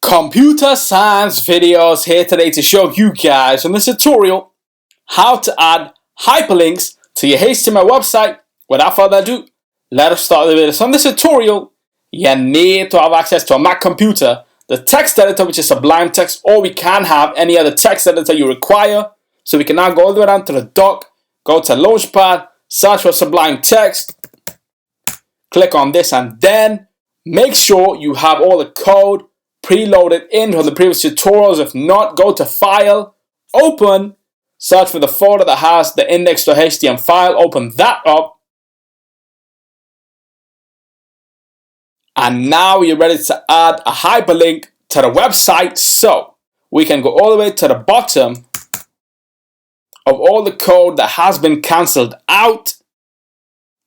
Computer science videos here today to show you guys in this tutorial how to add hyperlinks to your HTML website. Without further ado, let us start the video. So in this tutorial, you need to have access to a Mac computer, the text editor, which is Sublime Text, or we can have any other text editor you require. So we can now go all the way down to the dock, go to Launchpad, search for Sublime Text, click on this, and then make sure you have all the code preloaded in from the previous tutorials. If not, go to File, Open, search for the folder that has the index.html file, open that up, and now you're ready to add a hyperlink to the website. So we can go all the way to the bottom of all the code that has been cancelled out,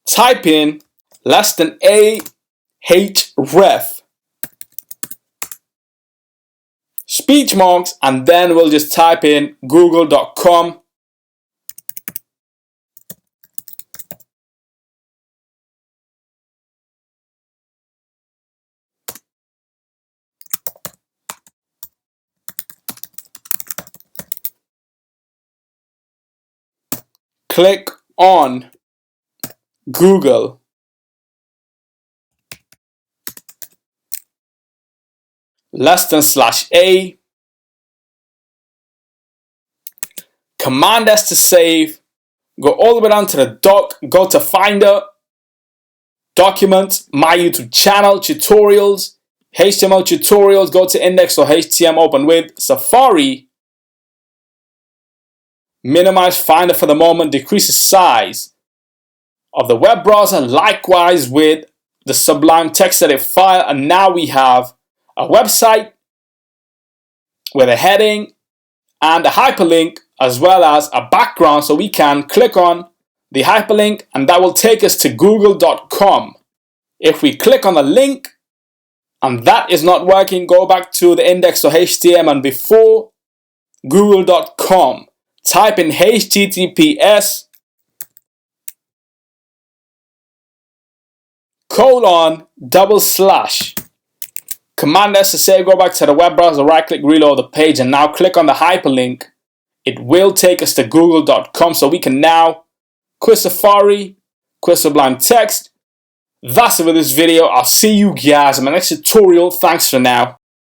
type in less than href, speech marks, and then we'll just type in google.com. Click on Google. Less than /a. Command S to save. Go all the way down to the dock. Go to Finder, Documents, My YouTube Channel, Tutorials, HTML Tutorials. Go to index.html, open with Safari. Minimize Finder for the moment. Decrease the size of the web browser. Likewise with the Sublime Text edit file. And now we have a website with a heading and a hyperlink, as well as a background, so we can click on the hyperlink and that will take us to google.com. If we click on the link and that is not working, go back to the index.html and before google.com, type in https:// Command S to save, go back to the web browser, right click, reload the page, and now click on the hyperlink. It will take us to google.com, so we can now quit Safari, quit Sublime Text. That's it for this video. I'll see you guys in my next tutorial. Thanks for now.